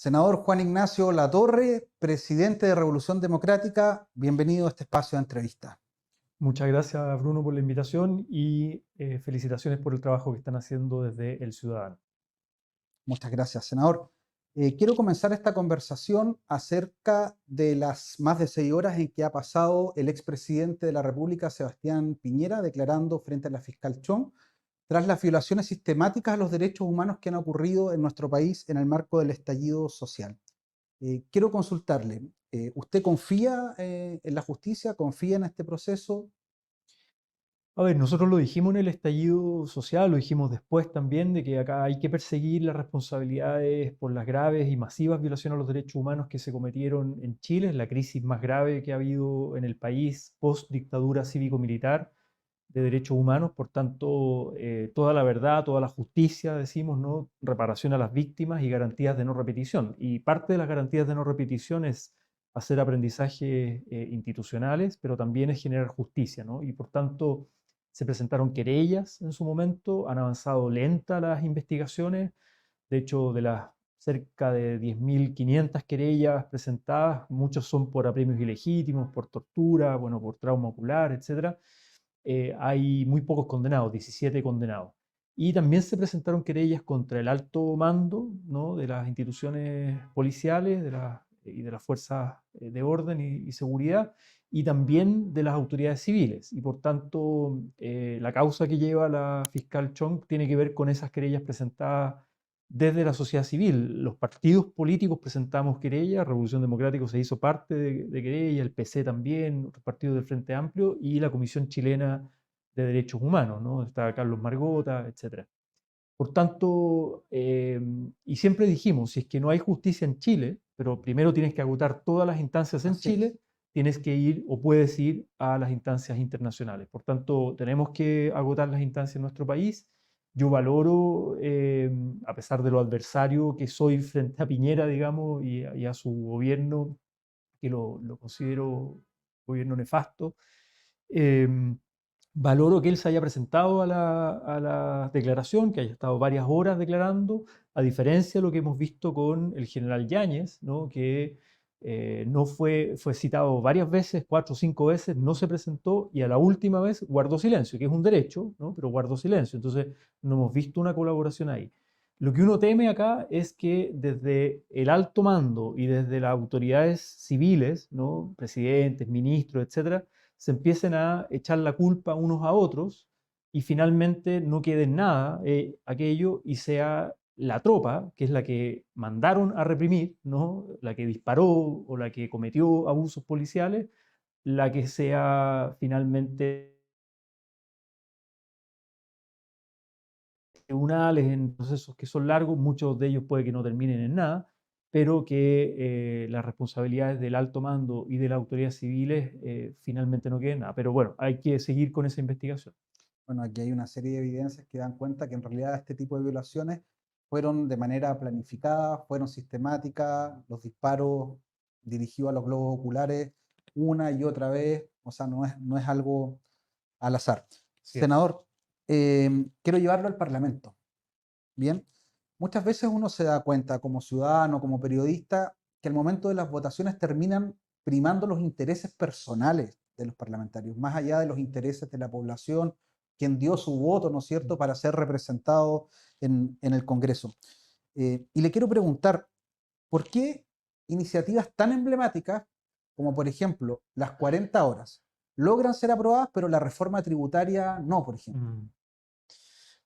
Senador Juan Ignacio Latorre, presidente de Revolución Democrática, bienvenido a este espacio de entrevista. Muchas gracias, Bruno, por la invitación y felicitaciones por el trabajo que están haciendo desde El Ciudadano. Muchas gracias, senador. Quiero comenzar esta conversación acerca de las más de 6 horas en que ha pasado el expresidente de la República, Sebastián Piñera, declarando frente a la fiscal Chong, tras las violaciones sistemáticas a los derechos humanos que han ocurrido en nuestro país en el marco del estallido social. Quiero consultarle, ¿usted confía en la justicia? ¿Confía en este proceso? A ver, nosotros lo dijimos en el estallido social, lo dijimos después también, de que acá hay que perseguir las responsabilidades por las graves y masivas violaciones a los derechos humanos que se cometieron en Chile, es la crisis más grave que ha habido en el país post dictadura cívico-militar de derechos humanos. Por tanto, toda la verdad, toda la justicia, decimos, ¿no? Reparación a las víctimas y garantías de no repetición. Y parte de las garantías de no repetición es hacer aprendizajes institucionales, pero también es generar justicia, ¿no? Y por tanto, se presentaron querellas en su momento, han avanzado lenta las investigaciones. De hecho, de las cerca de 10.500 querellas presentadas, muchos son por apremios ilegítimos, por tortura, bueno, por trauma ocular, etcétera. Hay muy pocos condenados, 17 condenados. Y también se presentaron querellas contra el alto mando, ¿no? De las instituciones policiales y de las fuerzas de orden y seguridad, y también de las autoridades civiles. Y por tanto, la causa que lleva la fiscal Chong tiene que ver con esas querellas presentadas desde la sociedad civil. Los partidos políticos presentamos querellas, Revolución Democrática se hizo parte de querella, el PC también, otros partidos del Frente Amplio y la Comisión Chilena de Derechos Humanos, ¿no? Está Carlos Margota, etc. Por tanto, y siempre dijimos, si es que no hay justicia en Chile, pero primero tienes que agotar todas las instancias en Así es. Chile, tienes que ir o puedes ir a las instancias internacionales. Por tanto, tenemos que agotar las instancias en nuestro país. Yo valoro, a pesar de lo adversario que soy frente a Piñera, digamos, y a su gobierno, que lo considero gobierno nefasto, eh, valoro que él se haya presentado a la declaración, que haya estado varias horas declarando, a diferencia de lo que hemos visto con el general Yáñez, ¿no? Que no fue citado varias veces, 4 o 5 veces, no se presentó y a la última vez guardó silencio, que es un derecho, ¿no? Pero guardó silencio. Entonces no hemos visto una colaboración ahí. Lo que uno teme acá es que desde el alto mando y desde las autoridades civiles, ¿no? Presidentes, ministros, etcétera, se empiecen a echar la culpa unos a otros y finalmente no quede en nada aquello y sea la tropa, que es la que mandaron a reprimir, ¿no? La que disparó o la que cometió abusos policiales, la que sea finalmente tribunales en procesos que son largos, muchos de ellos puede que no terminen en nada, pero que las responsabilidades del alto mando y de las autoridades civiles finalmente no queden nada. Pero bueno, hay que seguir con esa investigación. Bueno, aquí hay una serie de evidencias que dan cuenta que en realidad este tipo de violaciones fueron de manera planificada, fueron sistemáticas, los disparos dirigidos a los globos oculares una y otra vez, o sea, no es algo al azar. Cierto. Senador, quiero llevarlo al Parlamento. Bien, muchas veces uno se da cuenta como ciudadano, como periodista, que al momento de las votaciones terminan primando los intereses personales de los parlamentarios, más allá de los intereses de la población, quien dio su voto, ¿no es cierto?, para ser representado en el Congreso. Y le quiero preguntar, ¿por qué iniciativas tan emblemáticas como, por ejemplo, las 40 horas logran ser aprobadas, pero la reforma tributaria no, por ejemplo? Mm.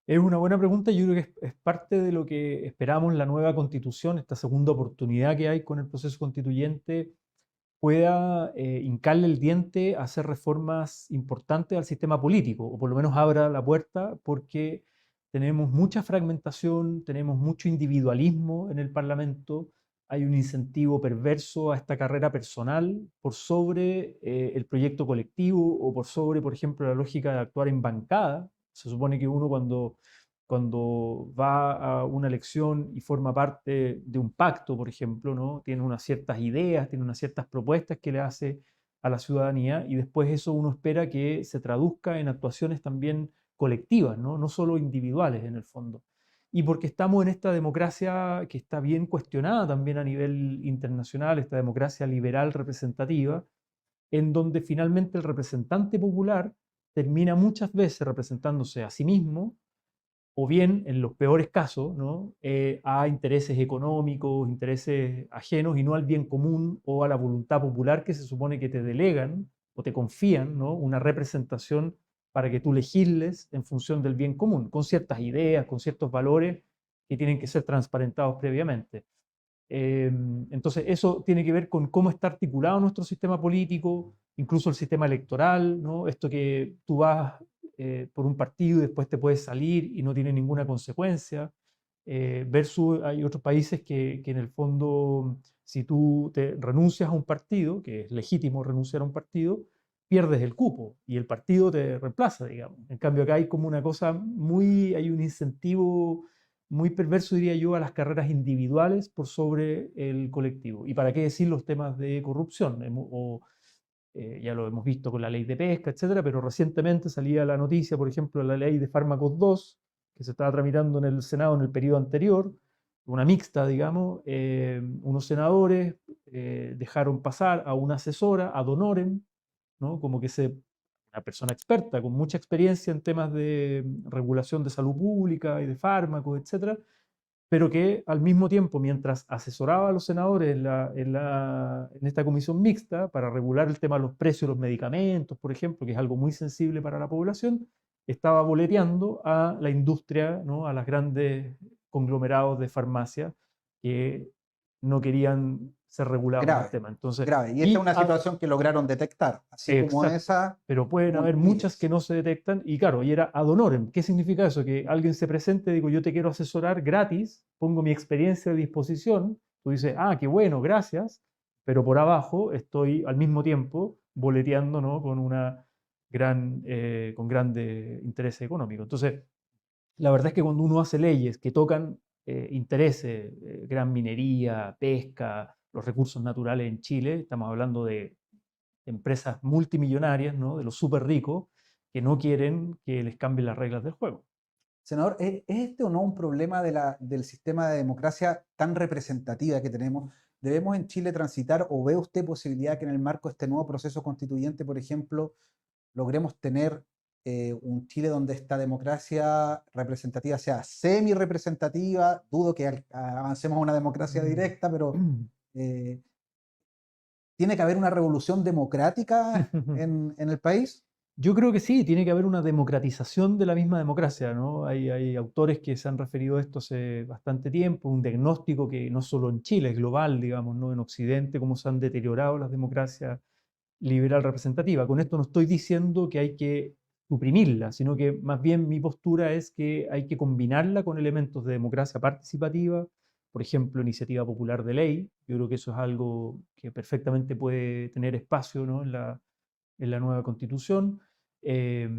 Es una buena pregunta. Yo creo que es parte de lo que esperamos la nueva constitución, esta segunda oportunidad que hay con el proceso constituyente, pueda hincarle el diente a hacer reformas importantes al sistema político, o por lo menos abra la puerta, porque tenemos mucha fragmentación, tenemos mucho individualismo en el Parlamento, hay un incentivo perverso a esta carrera personal por sobre el proyecto colectivo o por sobre, por ejemplo, la lógica de actuar en bancada. Se supone que uno cuando va a una elección y forma parte de un pacto, por ejemplo, ¿no? Tiene unas ciertas ideas, tiene unas ciertas propuestas que le hace a la ciudadanía y después eso uno espera que se traduzca en actuaciones también colectivas, ¿no? No solo individuales en el fondo. y porque estamos en esta democracia que está bien cuestionada también a nivel internacional, esta democracia liberal representativa, en donde finalmente el representante popular termina muchas veces representándose a sí mismo, o bien, en los peores casos, ¿no? A intereses económicos, intereses ajenos y no al bien común o a la voluntad popular que se supone que te delegan o te confían, ¿no? Una representación para que tú legisles en función del bien común, con ciertas ideas, con ciertos valores que tienen que ser transparentados previamente. Eh, entonces, eso tiene que ver con cómo está articulado nuestro sistema político, incluso el sistema electoral, ¿no? Esto que tú vas por un partido y después te puedes salir y no tiene ninguna consecuencia, versus hay otros países que en el fondo, si tú te renuncias a un partido, que es legítimo renunciar a un partido, pierdes el cupo y el partido te reemplaza, digamos. En cambio, acá hay como una cosa muy, hay un incentivo muy perverso, diría yo, a las carreras individuales por sobre el colectivo. ¿Y para qué decir los temas de corrupción? Ya lo hemos visto con la ley de pesca, etcétera, pero recientemente salía la noticia, por ejemplo, la ley de fármacos 2, que se estaba tramitando en el Senado en el periodo anterior, una mixta, digamos, unos senadores dejaron pasar a una asesora, ad honorem, ¿no? Como que una persona experta, con mucha experiencia en temas de regulación de salud pública y de fármacos, etcétera, pero que al mismo tiempo, mientras asesoraba a los senadores en esta comisión mixta para regular el tema de los precios de los medicamentos, por ejemplo, que es algo muy sensible para la población, estaba boleteando a la industria, ¿no? A los grandes conglomerados de farmacia que no querían ser regulados en el Grave, tema. Entonces, grave. Y esta es una a, situación que lograron detectar, así como exacto. esa, Pero pueden haber muchas que miles. no se detectan. Y claro, y era ad honorem. ¿Qué significa eso? Que alguien se presente, digo, yo te quiero asesorar gratis, pongo mi experiencia a disposición. Tú dices, ah, qué bueno, gracias. Pero por abajo estoy al mismo tiempo boleteando, ¿no? Con con grande interés económico. Entonces, la verdad es que cuando uno hace leyes que tocan intereses, gran minería, pesca, los recursos naturales en Chile, estamos hablando de empresas multimillonarias, ¿no? De los súper ricos, que no quieren que les cambien las reglas del juego. Senador, ¿es este o no un problema del sistema de democracia tan representativa que tenemos? ¿Debemos en Chile transitar o ve usted posibilidad que en el marco de este nuevo proceso constituyente, por ejemplo, logremos tener un Chile donde esta democracia representativa sea semi-representativa? Dudo que avancemos a una democracia directa, pero eh, ¿tiene que haber una revolución democrática en el país? Yo creo que sí, tiene que haber una democratización de la misma democracia, ¿no? Hay autores que se han referido a esto hace bastante tiempo, un diagnóstico que no solo en Chile, es global, digamos, ¿no? En Occidente, cómo se han deteriorado las democracias liberal representativa. Con esto no estoy diciendo que hay que suprimirla, sino que más bien mi postura es que hay que combinarla con elementos de democracia participativa, por ejemplo, iniciativa popular de ley. Yo creo que eso es algo que perfectamente puede tener espacio, ¿no? En la nueva constitución. Eh,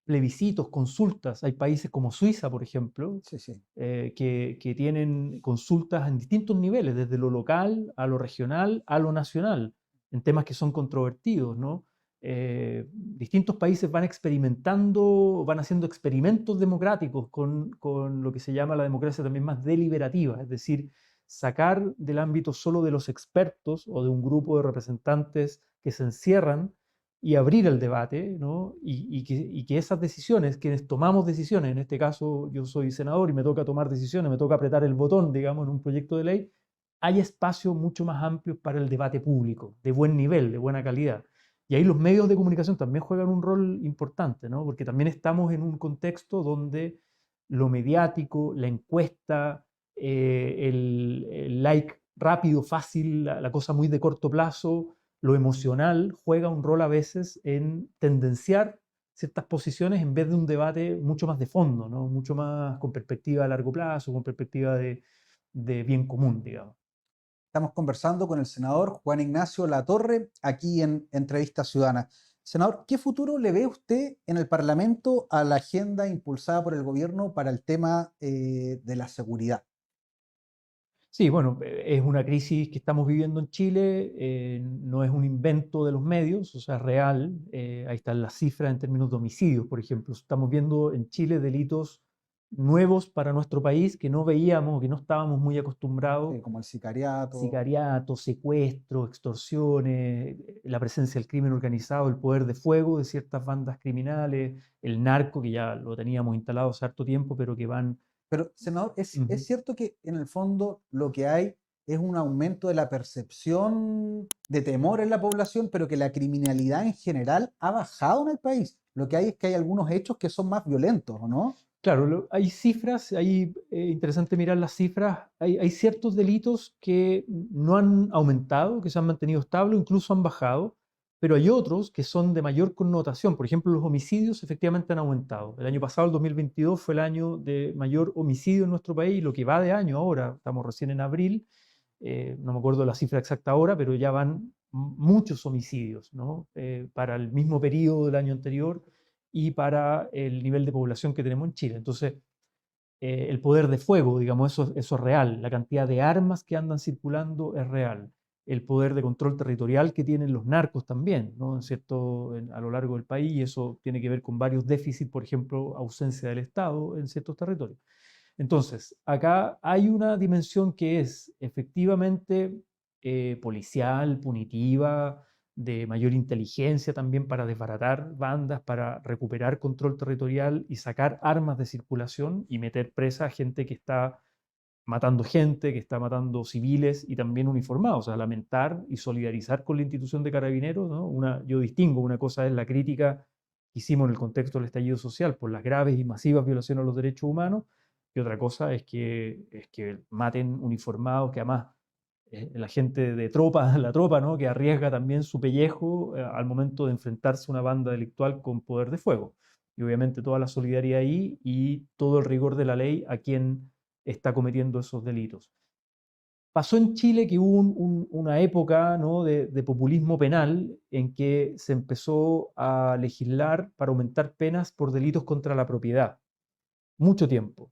Plebiscitos, consultas. Hay países como Suiza, por ejemplo, Sí, sí. que tienen consultas en distintos niveles, desde lo local a lo regional a lo nacional, en temas que son controvertidos, ¿no? Distintos países van experimentando, van haciendo experimentos democráticos con lo que se llama la democracia también más deliberativa, es decir, sacar del ámbito solo de los expertos o de un grupo de representantes que se encierran y abrir el debate, ¿no? Y que esas decisiones, quienes tomamos decisiones, en este caso yo soy senador y me toca tomar decisiones, me toca apretar el botón, digamos, en un proyecto de ley, hay espacios mucho más amplios para el debate público, de buen nivel, de buena calidad. Y ahí los medios de comunicación también juegan un rol importante, ¿no? Porque también estamos en un contexto donde lo mediático, la encuesta, el like rápido, fácil, la cosa muy de corto plazo, lo emocional juega un rol a veces en tendenciar ciertas posiciones en vez de un debate mucho más de fondo, ¿no? Mucho más con perspectiva a largo plazo, con perspectiva de bien común, digamos. Estamos conversando con el senador Juan Ignacio Latorre aquí en Entrevista Ciudadana. Senador, ¿qué futuro le ve usted en el Parlamento a la agenda impulsada por el gobierno para el tema de la seguridad? Sí, bueno, es una crisis que estamos viviendo en Chile, no es un invento de los medios, o sea, es real. Ahí están las cifras en términos de homicidios, por ejemplo. Estamos viendo en Chile delitos nuevos para nuestro país que no veíamos, que no estábamos muy acostumbrados: como el sicariato. sicariato, secuestro, extorsiones, la presencia del crimen organizado, el poder de fuego de ciertas bandas criminales, el narco, que ya lo teníamos instalado hace harto tiempo, pero que van... Pero, senador, es Ujú. cierto que en el fondo lo que hay es un aumento de la percepción de temor en la población, pero que la criminalidad en general ha bajado en el país. Lo que hay es que hay algunos hechos que son más violentos, ¿o no? Claro, hay cifras, hay, interesante mirar las cifras, hay ciertos delitos que no han aumentado, que se han mantenido estables, incluso han bajado, pero hay otros que son de mayor connotación. Por ejemplo, los homicidios efectivamente han aumentado. El año pasado, el 2022, fue el año de mayor homicidio en nuestro país, y lo que va de año ahora, estamos recién en abril, no me acuerdo la cifra exacta ahora, pero ya van muchos homicidios, ¿no? Para el mismo periodo del año anterior y para el nivel de población que tenemos en Chile. Entonces, el poder de fuego, digamos, eso es real. La cantidad de armas que andan circulando es real. El poder de control territorial que tienen los narcos también, ¿no? A lo largo del país, y eso tiene que ver con varios déficits, por ejemplo, ausencia del Estado en ciertos territorios. Entonces, acá hay una dimensión que es efectivamente policial, punitiva, de mayor inteligencia también para desbaratar bandas, para recuperar control territorial y sacar armas de circulación y meter presa a gente que está matando gente, que está matando civiles y también uniformados. O sea, lamentar y solidarizar con la institución de Carabineros, ¿no? Yo distingo: una cosa es la crítica que hicimos en el contexto del estallido social por las graves y masivas violaciones a los derechos humanos, y otra cosa es que maten uniformados, que además la gente de tropa, la tropa, ¿no? Que arriesga también su pellejo al momento de enfrentarse a una banda delictual con poder de fuego. Y obviamente toda la solidaridad ahí y todo el rigor de la ley a quien está cometiendo esos delitos. Pasó en Chile que hubo una época, ¿no?, de populismo penal, en que se empezó a legislar para aumentar penas por delitos contra la propiedad, mucho tiempo.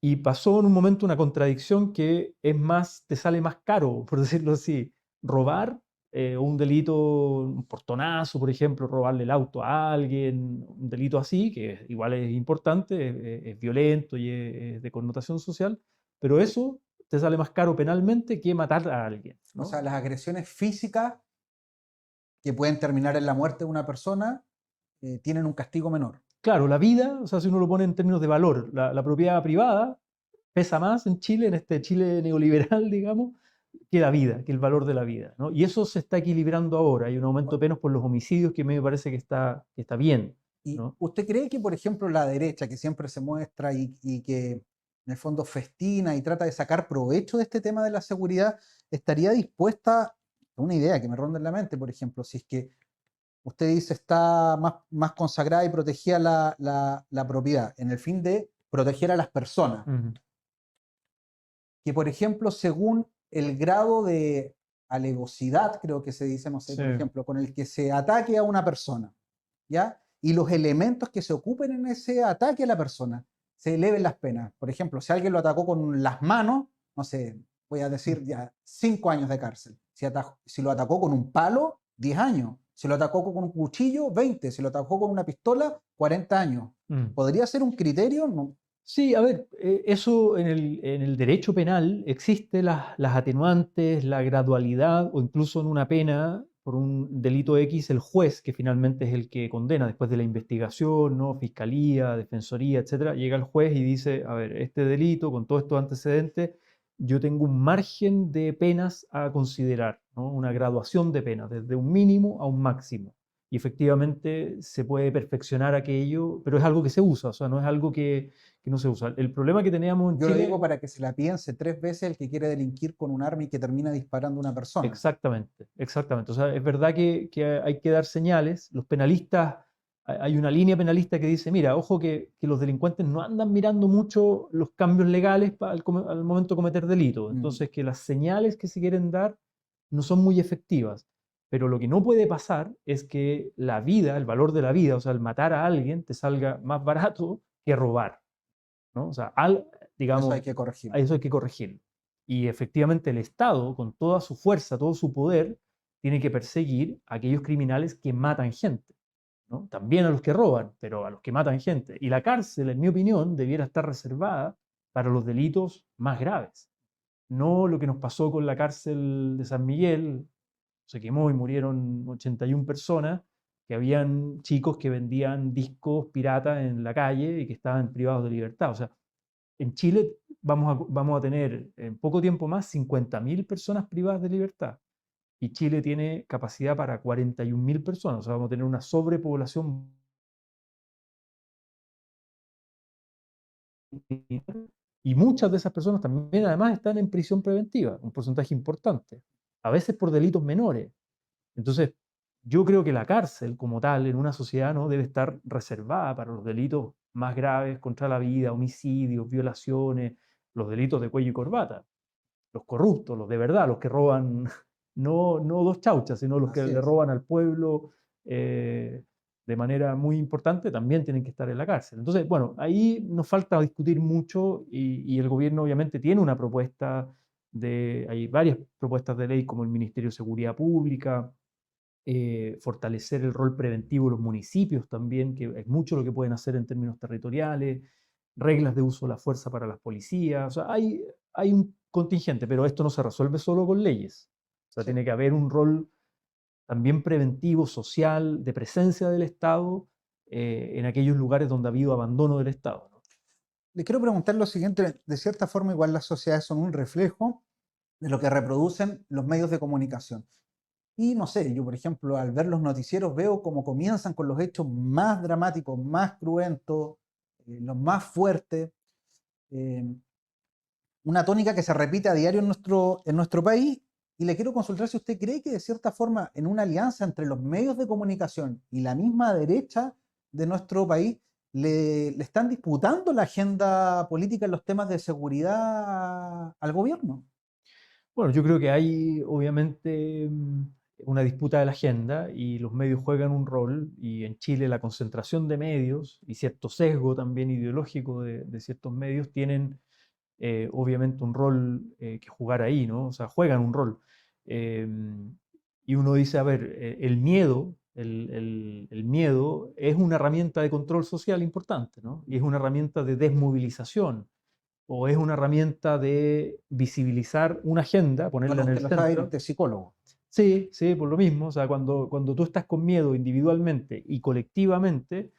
Y pasó en un momento una contradicción que es más, te sale más caro, por decirlo así, robar, un delito, un portonazo, por ejemplo, robarle el auto a alguien, un delito así, que igual es importante, es violento y es de connotación social, pero eso te sale más caro penalmente que matar a alguien, O ¿no? sea, las agresiones físicas que pueden terminar en la muerte de una persona tienen un castigo menor. Claro, la vida, o sea, si uno lo pone en términos de valor, la propiedad privada pesa más en Chile, en este Chile neoliberal, digamos, que la vida, que el valor de la vida, ¿no? Y eso se está equilibrando ahora. Hay un aumento de penas por los homicidios que me parece que está bien, ¿Y ¿no? usted cree que, por ejemplo, la derecha, que siempre se muestra y que en el fondo festina y trata de sacar provecho de este tema de la seguridad, estaría dispuesta, a una idea que me ronda en la mente, por ejemplo, si es que usted dice está más consagrada y protegida la propiedad, en el fin de proteger a las personas, Ujú. que por ejemplo, según el grado de alevosidad, creo que se dice, no sé, Sí. por ejemplo, con el que se ataque a una persona, ¿ya? Y los elementos que se ocupen en ese ataque a la persona, se eleven las penas. Por ejemplo, si alguien lo atacó con las manos, no sé, voy a decir ya 5 años de cárcel. Si lo atacó con un palo, 10 años. Si lo atacó con un cuchillo, 20. Si lo atacó con una pistola, 40 años. Mm. ¿Podría ser un criterio? No. Sí, a ver, eso en el derecho penal existe las atenuantes, la gradualidad, o incluso en una pena por un delito X, el juez, que finalmente es el que condena después de la investigación, ¿no? Fiscalía, defensoría, etcétera, llega el juez y dice: a ver, este delito con todos estos antecedentes, yo tengo un margen de penas a considerar, ¿no? Una graduación de penas, desde un mínimo a un máximo. Y efectivamente se puede perfeccionar aquello, pero es algo que se usa, o sea, no es algo que no se usa. El problema que teníamos en Yo lo digo Chile, para que se la piense 3 veces el que quiere delinquir con un arma y que termina disparando a una persona. exactamente, exactamente. O sea, es verdad que hay que dar señales. Los penalistas, hay una línea penalista que dice: mira, ojo que los delincuentes no andan mirando mucho los cambios legales al momento de cometer delitos. Mm. Entonces, que las señales que se quieren dar no son muy efectivas. Pero lo que no puede pasar es que la vida, el valor de la vida, o sea, el matar a alguien, te salga más barato que robar, ¿no? O sea, Eso hay digamos, que a corregirlo. eso hay que corregirlo. Y efectivamente el Estado, con toda su fuerza, todo su poder, tiene que perseguir a aquellos criminales que matan gente. ¿no? También a los que roban, pero a los que matan gente. Y la cárcel, en mi opinión, debiera estar reservada para los delitos más graves. No lo que nos pasó con la cárcel de San Miguel, se quemó y murieron 81 personas, que habían chicos que vendían discos piratas en la calle y que estaban privados de libertad. O sea, en Chile vamos a tener en poco tiempo más 50.000 personas privadas de libertad. Y Chile tiene capacidad para 41.000 personas. O sea, vamos a tener una sobrepoblación y muchas de esas personas también además están en prisión preventiva, un porcentaje importante, a veces por delitos menores. Entonces, yo creo que la cárcel como tal en una sociedad no debe estar reservada para los delitos más graves contra la vida, homicidios, violaciones, los delitos de cuello y corbata, los corruptos, los de verdad, los que roban no dos chauchas, sino los que Así le es. roban al pueblo eh, de manera muy importante, también tienen que estar en la cárcel. Entonces, bueno, ahí nos falta discutir mucho y el gobierno obviamente tiene una propuesta hay varias propuestas de ley como el Ministerio de Seguridad Pública, fortalecer el rol preventivo de los municipios también, que es mucho lo que pueden hacer en términos territoriales, reglas de uso de la fuerza para las policías, o sea, hay un contingente, pero esto no se resuelve solo con leyes. O sea, Sí. tiene que haber un rol también preventivo, social, de presencia del Estado en aquellos lugares donde ha habido abandono del Estado, ¿no? Le quiero preguntar lo siguiente, de cierta forma igual las sociedades son un reflejo de lo que reproducen los medios de comunicación. Y no sé, yo por ejemplo al ver los noticieros veo cómo comienzan con los hechos más dramáticos, más cruentos, los más fuertes, eh, una tónica que se repite a diario en nuestro país. Y le quiero consultar si usted cree que de cierta forma en una alianza entre los medios de comunicación y la misma derecha de nuestro país le están disputando la agenda política en los temas de seguridad al gobierno. Bueno, yo creo que hay obviamente una disputa de la agenda y los medios juegan un rol y en Chile la concentración de medios y cierto sesgo también ideológico de ciertos medios tienen obviamente un rol que jugar ahí, ¿no? O sea, juegan un rol. Y uno dice, a ver, el miedo, el miedo es una herramienta de control social importante, ¿no? Y es una herramienta de desmovilización o es una herramienta de visibilizar una agenda, ponerla Bueno, en el usted lo sabe, centro. usted es psicólogo. Sí, sí, por lo mismo. O sea, cuando tú estás con miedo individualmente y colectivamente,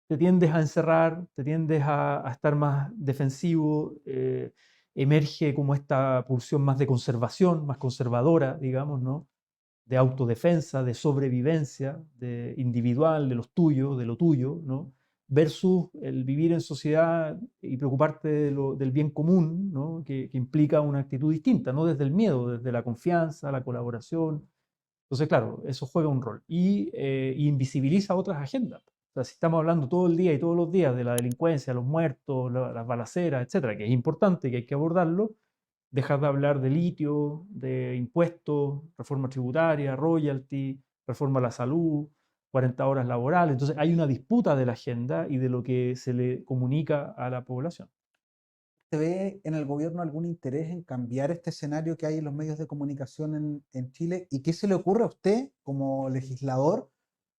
te tiendes a encerrar, te tiendes a estar más defensivo, emerge como esta pulsión más de conservación, más conservadora, digamos, ¿no? De autodefensa, de sobrevivencia, de individual, de los tuyos, de lo tuyo, ¿no? Versus el vivir en sociedad y preocuparte del bien común, ¿no? Que implica una actitud distinta, no desde el miedo, desde la confianza, la colaboración. Entonces, claro, eso juega un rol y invisibiliza otras agendas. O sea, si estamos hablando todo el día y todos los días de la delincuencia, los muertos, las balaceras, etcétera, que es importante, que hay que abordarlo, dejas de hablar de litio, de impuestos, reforma tributaria, royalty, reforma a la salud, 40 horas laborales. Entonces hay una disputa de la agenda y de lo que se le comunica a la población. ¿Se ve en el gobierno algún interés en cambiar este escenario que hay en los medios de comunicación en Chile? ¿Y qué se le ocurre a usted como legislador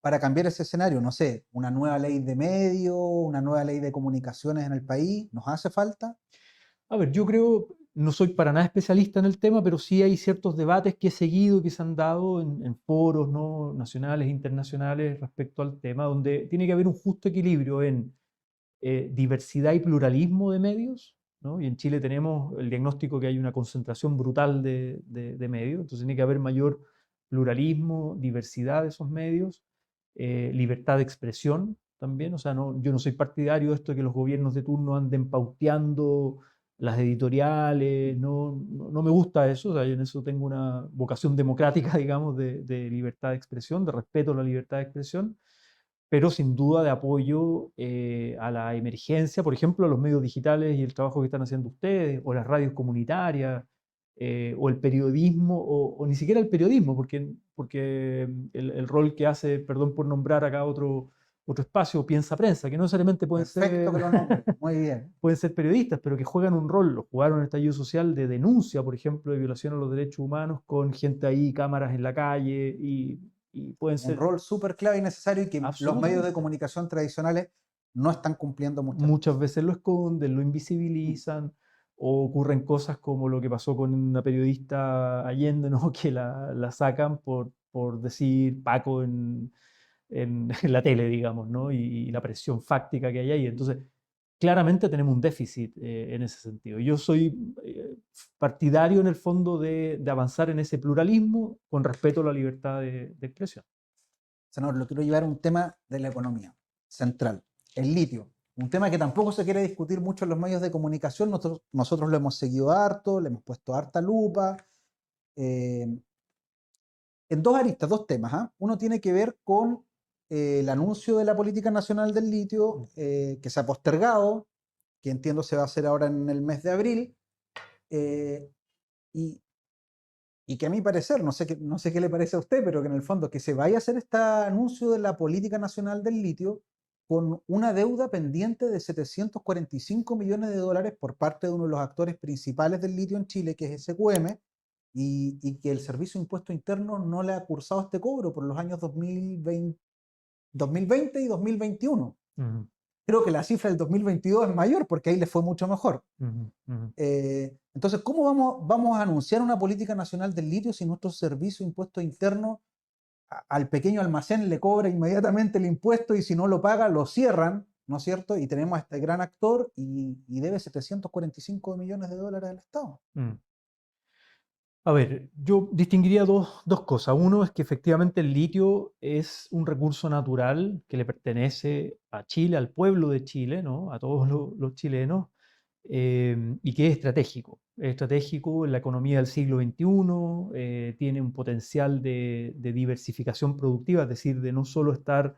para cambiar ese escenario? No sé, una nueva ley de medios, una nueva ley de comunicaciones en el país, ¿nos hace falta? A ver, yo creo, no soy para nada especialista en el tema, pero sí hay ciertos debates que he seguido, que se han dado en foros, ¿no? Nacionales, internacionales respecto al tema, donde tiene que haber un justo equilibrio en diversidad y pluralismo de medios, ¿no? Y en Chile tenemos el diagnóstico que hay una concentración brutal de medios, entonces tiene que haber mayor pluralismo, diversidad de esos medios, libertad de expresión también, o sea, yo no soy partidario de esto de que los gobiernos de turno anden pauteando las editoriales, no me gusta eso, o sea, yo en eso tengo una vocación democrática, digamos, de libertad de expresión, de respeto a la libertad de expresión, pero sin duda de apoyo a la emergencia, por ejemplo, a los medios digitales y el trabajo que están haciendo ustedes, o las radios comunitarias, o el periodismo, o ni siquiera el periodismo, porque el rol que hace, perdón por nombrar acá otro espacio, Piensa Prensa, que no necesariamente Perfecto que lo nombre, muy bien. pueden ser periodistas, pero que juegan un rol, lo jugaron en el estallido social de denuncia, por ejemplo, de violación a los derechos humanos, con gente ahí, cámaras en la calle, y pueden Un ser rol súper clave y necesario y que los medios de absolutamente. comunicación tradicionales no están cumpliendo muchas veces. Muchas veces lo esconden, lo Mm. invisibilizan, o ocurren cosas como lo que pasó con una periodista Allende, ¿no? Que la sacan por decir Paco en la tele, digamos, ¿no? Y la presión fáctica que hay ahí. Entonces, claramente tenemos un déficit en ese sentido. Yo soy partidario en el fondo de avanzar en ese pluralismo con respeto a la libertad de expresión. Senador, lo quiero llevar a un tema de la economía central, el litio. Un tema que tampoco se quiere discutir mucho en los medios de comunicación. Nosotros lo hemos seguido harto, le hemos puesto harta lupa. eh, en dos aristas, dos temas. ¿Ah? Uno tiene que ver con el anuncio de la política nacional del litio, que se ha postergado, que entiendo se va a hacer ahora en el mes de abril, eh, y, y que a mi parecer, no sé qué le parece a usted, pero que en el fondo que se vaya a hacer este anuncio de la política nacional del litio con una deuda pendiente de 745 millones de dólares por parte de uno de los actores principales del litio en Chile, que es SQM, y que el Servicio de Impuesto Interno no le ha cursado este cobro por los años 2020 y 2021. Ujú, Creo que la cifra del 2022 es mayor porque ahí le fue mucho mejor. ujú, ujú. Entonces, ¿cómo vamos a anunciar una política nacional del litio si nuestro servicio de impuesto interno al pequeño almacén le cobra inmediatamente el impuesto y si no lo paga lo cierran, ¿no es cierto? Y tenemos a este gran actor y debe 745 millones de dólares al Estado. Mm. A ver, yo distinguiría dos cosas. Uno es que efectivamente el litio es un recurso natural que le pertenece a Chile, al pueblo de Chile, ¿no? A todos los chilenos, y que es estratégico. Es estratégico en la economía del siglo XXI, tiene un potencial de diversificación productiva, es decir, de no solo estar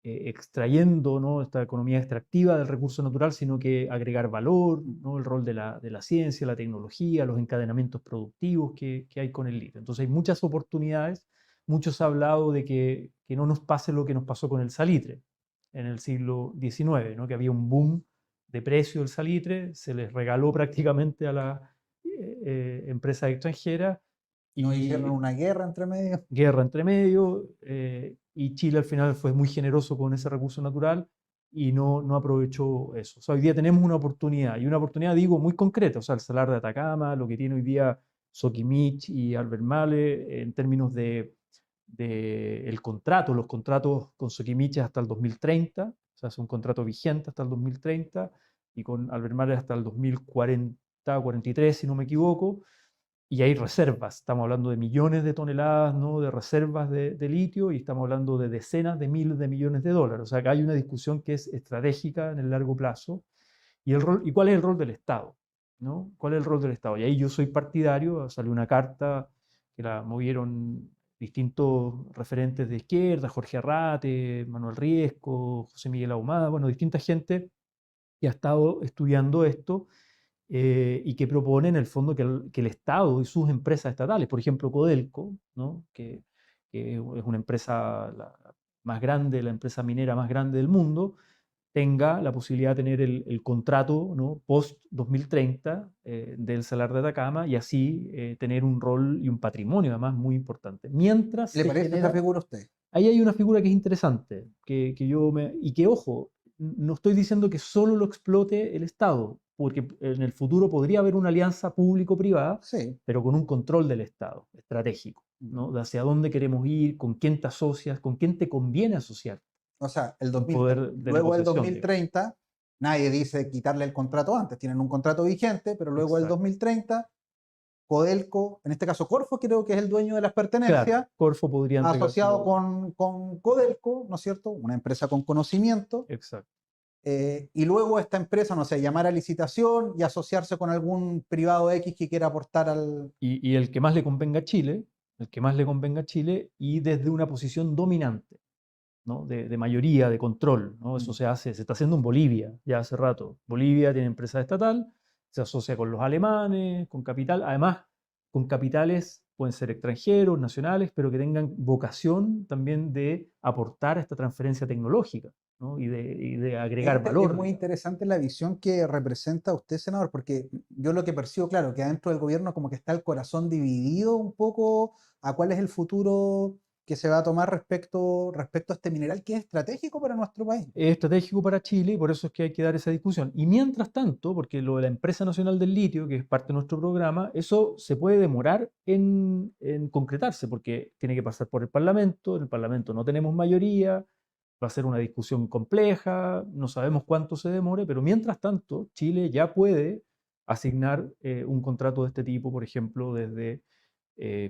extrayendo, ¿no? Esta economía extractiva del recurso natural, sino que agregar valor, ¿no? El rol de la ciencia, la tecnología, los encadenamientos productivos que hay con el litio. Entonces hay muchas oportunidades. Muchos han hablado de que no nos pase lo que nos pasó con el salitre en el siglo XIX, ¿no? Que había un boom de precio del salitre, se les regaló prácticamente a las empresas extranjeras Nos hicieron y una guerra entre medio. guerra entre medio, y Chile al final fue muy generoso con ese recurso natural y no aprovechó eso. O sea, hoy día tenemos una oportunidad, y una oportunidad, digo, muy concreta, o sea, el Salar de Atacama, lo que tiene hoy día Soquimich y Albemarle en términos de el contrato, los contratos con Soquimich hasta el 2030, o sea, es un contrato vigente hasta el 2030, y con Albemarle hasta el 2040, 43, si no me equivoco, y hay reservas. Estamos hablando de millones de toneladas, ¿no? De reservas de litio y estamos hablando de decenas de miles de millones de dólares. O sea, que hay una discusión que es estratégica en el largo plazo. ¿Y cuál es el rol del Estado? ¿No? ¿Cuál es el rol del Estado? Y ahí yo soy partidario, salió una carta que la movieron distintos referentes de izquierda, Jorge Arrate, Manuel Riesco, José Miguel Ahumada, bueno, distinta gente que ha estado estudiando esto, y que propone en el fondo que el Estado y sus empresas estatales, por ejemplo Codelco, ¿no? Que es una empresa más grande, la empresa minera más grande del mundo, tenga la posibilidad de tener el contrato, ¿no? Post 2030 del Salar de Atacama y así tener un rol y un patrimonio además muy importante. Mientras ¿Le se parece esa genera, figura a usted? ahí hay una figura que es interesante, y que, ojo, no estoy diciendo que solo lo explote el Estado, porque en el futuro podría haber una alianza público-privada, Sí. pero con un control del Estado estratégico, ¿no? De hacia dónde queremos ir, con quién te asocias, con quién te conviene asociar, O sea, un poder de luego del negociación, digamos. 2030, nadie dice quitarle el contrato antes, tienen un contrato vigente, pero luego del Exacto. 2030, Codelco, en este caso Corfo, creo que es el dueño de las Claro, pertenencias, Corfo podría asociado entregárselo. con Codelco, ¿no es cierto? Una empresa con conocimiento, Exacto. y luego esta empresa, no sé, llamar a licitación y asociarse con algún privado X que quiera aportar al... Y el que más le convenga a Chile, el que más le convenga a Chile, y desde una posición dominante, ¿no? De mayoría, de control, ¿no? Eso Mm. se está haciendo en Bolivia ya hace rato. Bolivia tiene empresa estatal, se asocia con los alemanes, con capital, además con capitales pueden ser extranjeros, nacionales, pero que tengan vocación también de aportar a esta transferencia tecnológica, ¿no? Y de agregar Es valor, muy digamos. interesante la visión que representa usted, senador, porque yo lo que percibo, claro, que adentro del gobierno como que está el corazón dividido un poco a cuál es el futuro que se va a tomar respecto a este mineral que es estratégico para nuestro país. Es estratégico para Chile y por eso es que hay que dar esa discusión. Y mientras tanto, porque lo de la Empresa Nacional del Litio, que es parte de nuestro programa, eso se puede demorar en concretarse, porque tiene que pasar por el Parlamento, en el Parlamento no tenemos mayoría, va a ser una discusión compleja, no sabemos cuánto se demore, pero mientras tanto, Chile ya puede asignar un contrato de este tipo, por ejemplo, desde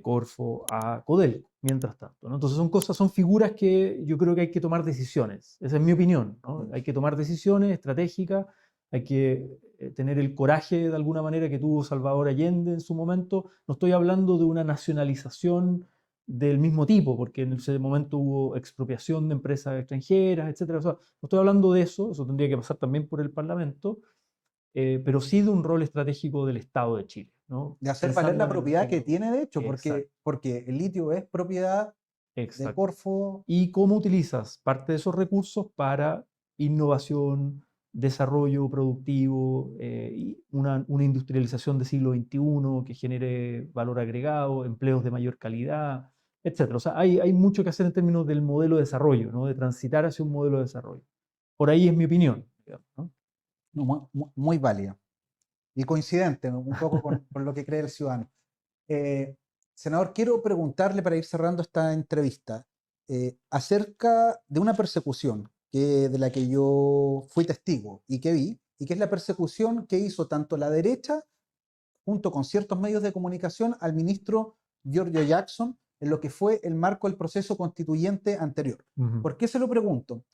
Corfo a Codelco, mientras tanto, ¿no? Entonces son figuras que yo creo que hay que tomar decisiones, esa es mi opinión, ¿no? Hay que tomar decisiones estratégicas, hay que tener el coraje de alguna manera que tuvo Salvador Allende en su momento. No estoy hablando de una nacionalización del mismo tipo, porque en ese momento hubo expropiación de empresas extranjeras, etcétera. O sea, no estoy hablando de eso tendría que pasar también por el Parlamento, pero sí de un rol estratégico del Estado de Chile, ¿no? De hacer valer Pensando la en el propiedad que futuro. tiene, de hecho, Exacto, porque el litio es propiedad de exacto. Corfo. Y cómo utilizas parte de esos recursos para innovación, desarrollo productivo, y una industrialización del siglo XXI que genere valor agregado, empleos de mayor calidad, etcétera. O sea, hay mucho que hacer en términos del modelo de desarrollo, ¿no? De transitar hacia un modelo de desarrollo. Por ahí es mi opinión, digamos, ¿no? No, muy válida y coincidente un poco con lo que cree el ciudadano. Eh, Senador, quiero preguntarle para ir cerrando esta entrevista acerca de una persecución de la que yo fui testigo y que vi, y que es la persecución que hizo tanto la derecha junto con ciertos medios de comunicación al ministro Giorgio Jackson en lo que fue el marco del proceso constituyente anterior. Ujú. ¿Por qué se lo pregunto?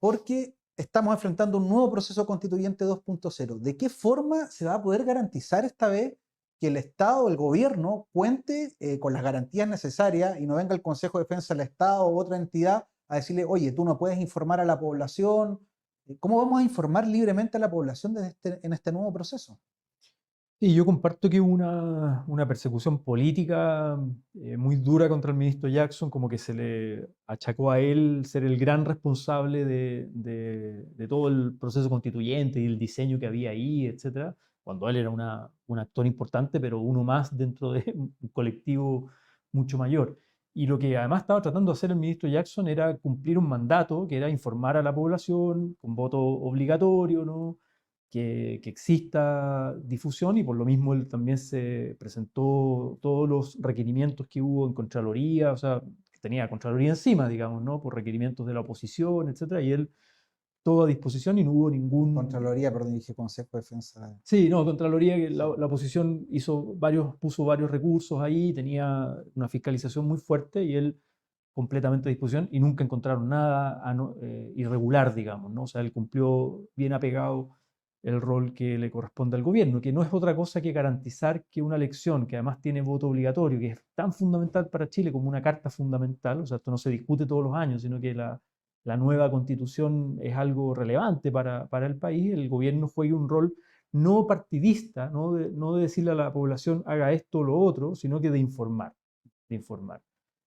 Porque estamos enfrentando un nuevo proceso constituyente 2.0. ¿De qué forma se va a poder garantizar esta vez que el Estado, el gobierno, cuente con las garantías necesarias y no venga el Consejo de Defensa del Estado u otra entidad a decirle, oye, tú no puedes informar a la población? ¿Cómo vamos a informar libremente a la población en este nuevo proceso? Sí, yo comparto que hubo una persecución política muy dura contra el ministro Jackson, como que se le achacó a él ser el gran responsable de todo el proceso constituyente y el diseño que había ahí, etcétera, cuando él era un actor importante, pero uno más dentro de un colectivo mucho mayor. Y lo que además estaba tratando de hacer el ministro Jackson era cumplir un mandato, que era informar a la población con voto obligatorio, ¿no? Que exista difusión y por lo mismo él también se presentó todos los requerimientos que hubo en Contraloría, o sea, que tenía Contraloría encima, digamos, ¿no? Por requerimientos de la oposición, etcétera, y él todo a disposición y no hubo ningún... Contraloría, perdón, dije Consejo de Defensa. Sí, no, Contraloría, que Sí. la oposición puso varios recursos ahí, tenía una fiscalización muy fuerte y él completamente a disposición y nunca encontraron nada irregular, digamos, ¿no? O sea, él cumplió bien apegado el rol que le corresponde al gobierno, que no es otra cosa que garantizar que una elección, que además tiene voto obligatorio, que es tan fundamental para Chile como una carta fundamental, o sea, esto no se discute todos los años, sino que la nueva constitución es algo relevante para el país, el gobierno juegue un rol no partidista, no de decirle a la población haga esto o lo otro, sino que de informar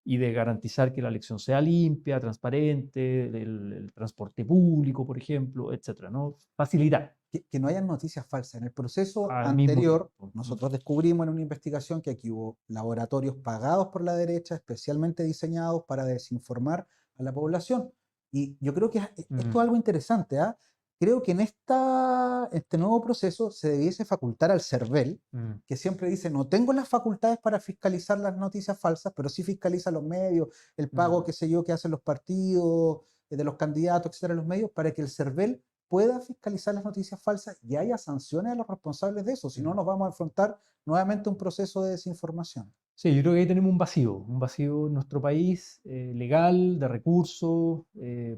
y de garantizar que la elección sea limpia, transparente, el transporte público, por ejemplo, etcétera, ¿no? Facilitar Que no hayan noticias falsas. En el proceso al mismo anterior, tiempo. nosotros descubrimos en una investigación que aquí hubo laboratorios pagados por la derecha, especialmente diseñados para desinformar a la población. Y yo creo que esto es algo interesante, ¿ah? Creo que en este nuevo proceso se debiese facultar al CERVEL, Mm. que siempre dice, no tengo las facultades para fiscalizar las noticias falsas, pero sí fiscaliza los medios, el pago, Mm. qué sé yo, que hacen los partidos, de los candidatos, etcétera, los medios, para que el CERVEL pueda fiscalizar las noticias falsas y haya sanciones a los responsables de eso. Si no, Mm. nos vamos a enfrentar nuevamente a un proceso de desinformación. Sí, yo creo que ahí tenemos un vacío en nuestro país legal, de recursos,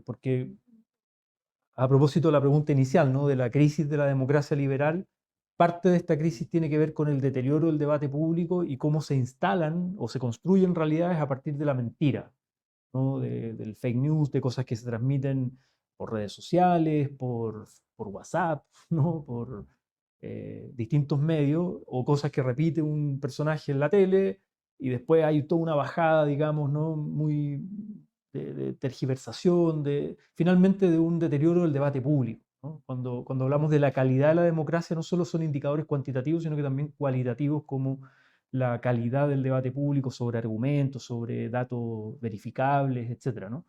porque a propósito de la pregunta inicial, ¿no? De la crisis de la democracia liberal, parte de esta crisis tiene que ver con el deterioro del debate público y cómo se instalan o se construyen realidades a partir de la mentira, ¿no? Del fake news, de cosas que se transmiten por redes sociales, por WhatsApp, ¿no? Por distintos medios, o cosas que repite un personaje en la tele y después hay toda una bajada, digamos, ¿no? Muy de tergiversación, finalmente de un deterioro del debate público, ¿no? Cuando hablamos de la calidad de la democracia, no solo son indicadores cuantitativos, sino que también cualitativos como la calidad del debate público sobre argumentos, sobre datos verificables, etcétera, ¿no?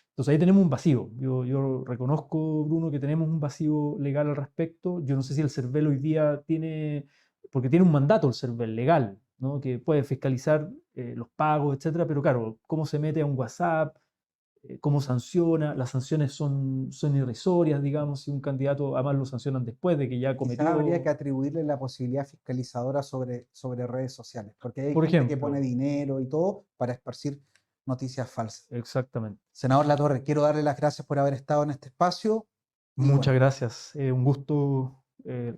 Entonces ahí tenemos un vacío. Yo reconozco, Bruno, que tenemos un vacío legal al respecto. Yo no sé si el CERVEL hoy día tiene, porque tiene un mandato el CERVEL legal, ¿no? Que puede fiscalizar los pagos, etcétera, pero claro, cómo se mete a un WhatsApp, cómo sanciona, las sanciones son irrisorias, digamos, si un candidato además lo sancionan después de que ya Quizás habría que cometió, atribuirle la posibilidad fiscalizadora sobre redes sociales, porque hay por gente que pone ejemplo, dinero y todo para esparcir noticias falsas. exactamente. Senador Latorre, quiero darle las gracias por haber estado en este espacio y Muchas bueno, gracias. Un gusto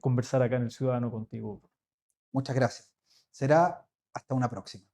conversar acá en El Ciudadano contigo. muchas gracias. Será hasta una próxima.